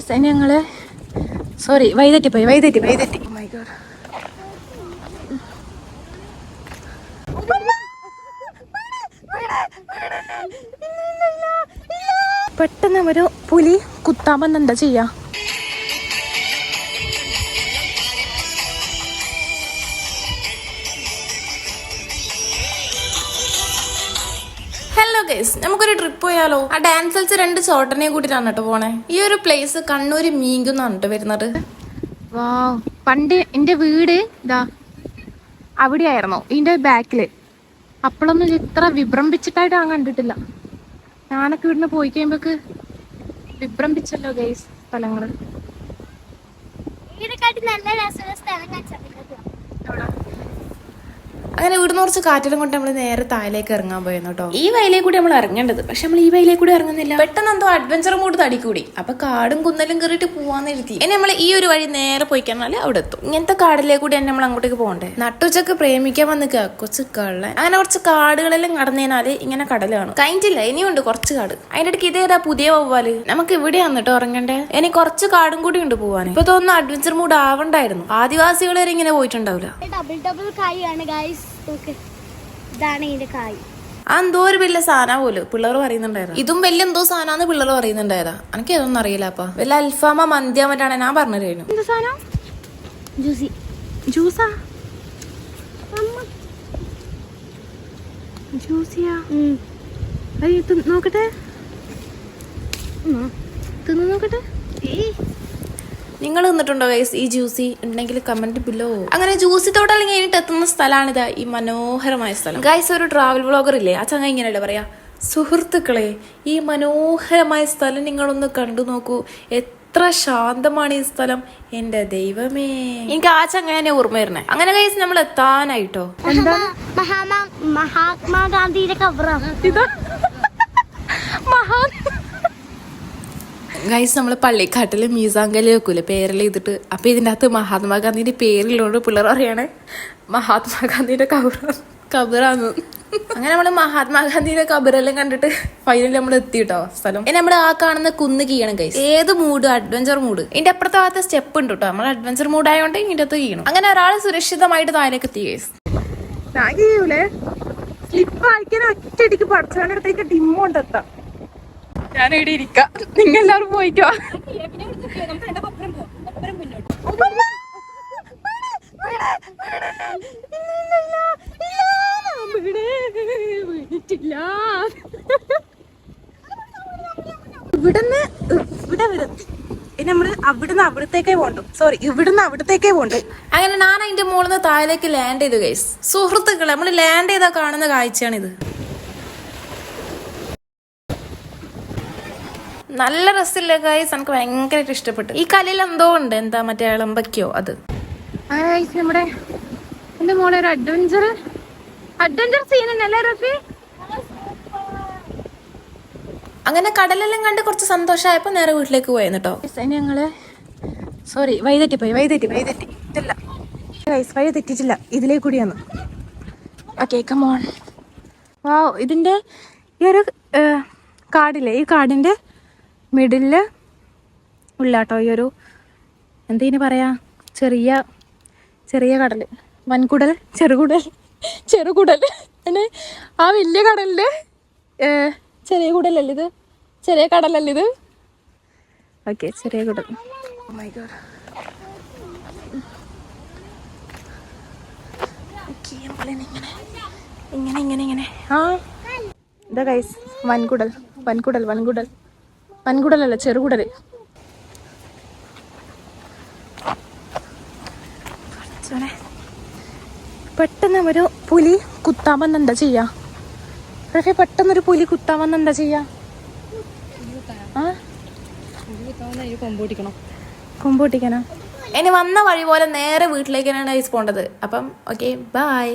ഞങ്ങള് sorry വൈതെറ്റിപ്പോയി വൈതെറ്റി my God. പെട്ടെന്ന് ഒരു പുലി കുത്താൻ വന്ന് എന്താ ചെയ്യാ? ഹലോ ഗൈസ്, നമുക്കൊരു ട്രിപ്പ് പോയാലോ? ആ ഡാൻസ് കളിച്ച് 2 ചോട്ടനെ കൂട്ടിട്ടാണ് കേട്ടോ പോണേ. ഈ ഒരു പ്ലേസ് കണ്ണൂര് മീങ്കുന്നാണ് കേട്ടോ വരുന്നത്. വാവ്, പണ്ട് എന്റെ വീട് ഇതാ അവിടെയായിരുന്നു, ഇതിന്റെ ബാക്കില്. അപ്പോഴൊന്നും ഇത്ര വിഭ്രംഭിച്ചിട്ടായിട്ട് ഞാൻ കണ്ടിട്ടില്ല. ഞാനൊക്കെ ഇവിടുന്ന് പോയി കഴിയുമ്പോക്ക് വിഭ്രംഭിച്ചല്ലോ ഗൈസ് സ്ഥലങ്ങള്. അങ്ങനെ ഇവിടുന്ന് കുറച്ച് കാറ്റിലും കൊണ്ട് നമ്മൾ നേരെ താഴേക്ക് ഇറങ്ങാൻ പോയിരുന്നു കേട്ടോ. ഈ വയലേ കൂടി നമ്മൾ ഇറങ്ങേണ്ടത്, പക്ഷെ നമ്മൾ ഈ വയലേ കൂടി ഇറങ്ങുന്നില്ല. പെട്ടെന്ന് എന്തോ അഡ്വഞ്ചർ മൂഡ് തടിക്കൂടി. അപ്പൊ കാടും കുന്നലും കയറിയിട്ട് പോവാന്ന് എഴുതി. ഇനി നമ്മൾ ഈ ഒരു വഴി നേരെ പോയി കഴിഞ്ഞാൽ അവിടെ എത്തും. ഇങ്ങനത്തെ കാടിലേ കൂടി തന്നെ നമ്മൾ അങ്ങോട്ടേക്ക് പോകണ്ടേ. നട്ടുച്ചക്ക് പ്രേമിക്കാൻ വന്ന് കൊച്ചു കള്ളൻ. അങ്ങനെ കുറച്ച് കാടുകളെല്ലാം കടന്നതിനാല് ഇങ്ങനെ കടലാണ്. കഴിഞ്ഞില്ല, ഇനിയുണ്ട് കുറച്ച് കാട്. അതിന്റെ ഇടയ്ക്ക് ഇതേതാ പുതിയ വവ്വാല്. നമുക്ക് ഇവിടെയാണ് കേട്ടോ ഇറങ്ങണ്ടേ. ഇനി കുറച്ച് കാടും കൂടി ഉണ്ട് പോവാൻ. ഇപ്പൊ തോന്നുന്നു അഡ്വഞ്ചർ മൂഡ് ആവണ്ടായിരുന്നു. ആദിവാസികൾ വരെ ഇങ്ങനെ പോയിട്ടുണ്ടാവില്ല. എന്തോ ഒരു വലിയ സാധന പോലും പിള്ളേർ പറയുന്നുണ്ടായിരുന്നു. ഇതും വലിയ എന്തോ സാധനം പിള്ളേർ പറയുന്നുണ്ടായതാ. എനിക്ക് അതൊന്നും അറിയില്ല. അപ്പൊ വല്ല അൽഫാമ മന്തിയാ മറ്റാണ് ഞാൻ പറഞ്ഞു കഴിഞ്ഞു. എന്ത് സാധനം? ജ്യൂസാ? ജ്യൂസിയാ? നോക്കട്ടെ, തിന്നു നോക്കട്ടെ. നിങ്ങൾ തിന്നിട്ടുണ്ടോ ഗൈസ് ഈ ജ്യൂസി? ഉണ്ടെങ്കിൽ കമന്റ് ബിലോ. അങ്ങനെ ജ്യൂസി തോട്ടം കഴിഞ്ഞിട്ട് എത്തുന്ന സ്ഥലമാണിത്, ഈ മനോഹരമായ സ്ഥലം. ഗൈസ്, ഒരു ട്രാവൽ വ്ളോഗർ ഇല്ലേ, ആ ചങ്ങ ഇങ്ങനെയല്ലേ പറയാ, സുഹൃത്തുക്കളെ ഈ മനോഹരമായ സ്ഥലം നിങ്ങളൊന്ന് കണ്ടു നോക്കൂ. എത്ര ശാന്തമാണ് ഈ സ്ഥലം, എന്റെ ദൈവമേ. എനിക്ക് ആ ചങ്ങനെ ഓർമ്മ വരുന്നേ. അങ്ങനെ ഗൈസ് നമ്മൾ എത്താനായിട്ടോ. മഹാത്മാഗാന്ധിയുടെ കബറാണ് ഗൈസ്, നമ്മള് പള്ളിക്കാട്ടില് മീസാങ്കല് വെക്കൂലെ പേരെല്ലാം ചെയ്തിട്ട്. അപ്പൊ ഇതിന്റെ അകത്ത് മഹാത്മാഗാന്ധിന്റെ പേരിലുണ്ട്. പിള്ളേർ പറയാണ് മഹാത്മാഗാന്ധിയുടെ കബറാന്ന്. അങ്ങനെ നമ്മള് മഹാത്മാഗാന്ധിയുടെ കബറെല്ലാം കണ്ടിട്ട് ഫൈനലി നമ്മൾ എത്തിട്ടോ സ്ഥലം. ഇനി നമ്മൾ ആ കാണുന്ന കുന്ന് കീയണം ഗൈസ്. ഏത് മൂഡ്? Adventure mood. ഇതിന്റെ അപ്പുറത്തെ ഭാഗത്ത് സ്റ്റെപ്പ് ഉണ്ട് കേട്ടോ. നമ്മൾ അഡ്വഞ്ചർ മൂഡ് ആയതുകൊണ്ട് ഇതിന്റെ അകത്ത് കീയണം. അങ്ങനെ ഒരാൾ സുരക്ഷിതമായിട്ട് താഴേക്ക് എത്തി ഗൈസ്. സ്ലിപ്പ് ആയിക്കാൻ ഒറ്റയടിക്ക് പഠിച്ചവനടുത്തേക്ക് ഡിമ്മോണ്ടെത്താം. ഞാൻ ഇവിടെ ഇരിക്കാം, നിങ്ങൾ എല്ലാവരും പോയിക്കോ. ഇവിടുന്ന് ഇവിടെ വരും. നമ്മള് അവിടുന്ന് അവിടത്തേക്കേ പോണ്ടു. സോറി, ഇവിടുന്ന് അവിടത്തേക്കേ പോണ്ട്. അങ്ങനെ ഞാൻ അതിന്റെ മുകളിൽ നിന്ന് താഴേക്ക് ലാൻഡ് ചെയ്തു ഗൈസ്. സുഹൃത്തുക്കളെ, നമ്മള് ലാൻഡ് ചെയ്താ കാണുന്ന കാഴ്ചയാണിത്. നല്ല രസമില്ല ഗൈസ്, എനിക്ക് ഭയങ്കരമായിട്ട് ഇഷ്ടപ്പെട്ടു. ഈ കല്ലിൽ എന്തോ ഉണ്ട്, എന്താ മറ്റേ ഇളമ്പയ്ക്കോ അത്. അങ്ങനെ ഗൈസ്, നമ്മുടെ എന്റെ മോളെ ഒരു അഡ്വഞ്ചർ സീൻ ഉണ്ടല്ലേ റഫി? അങ്ങനെ കടലെല്ലാം കണ്ട് കുറച്ച് സന്തോഷമായപ്പോ നേരെ വീട്ടിലേക്ക് പോയെന്ന് കേട്ടോ. ഞങ്ങള് സോറി വൈതെറ്റിപ്പോയി ഇതല്ല ഗൈസ്, വഴി തെറ്റിച്ചില്ല, ഇതിലേ കൂടിയാണ്. Okay come on. വാവ്, ഇതിന്റെ ഈ ഒരു കാടില്ലേ, ഈ കാടിന്റെ മിഡില് ഉള്ളാട്ടോ ഈ ഒരു എന്തേന് പറയാ, ചെറിയ കടല്, വൻകുടൽ, ചെറുകുടൽ അങ്ങനെ. ആ വലിയ കടലില് ചെറിയ കുടലല്ലേ ഇത്, ചെറിയ കടലല്ലേ ഇത്. ഓക്കെ, ചെറിയ കുടൽ. My God. ഇങ്ങനെ ആ ഇതാ ഗൈസ്, വൻകുടലല്ല, ചെറുകുടല്. പെട്ടെന്ന് ഒരു പുലി കുത്താൻ വന്ന് എന്താ ചെയ്യാ റഫി? പെട്ടെന്നൊരു പുലി കുത്താൻ വന്ന് എന്താ ചെയ്യാ? കൊമ്പൂട്ടിക്കണോ? ഇനി വന്ന വഴി പോലെ നേരെ വീട്ടിലേക്കാണ് പോണ്ടത്. അപ്പം ഓക്കെ, ബൈ.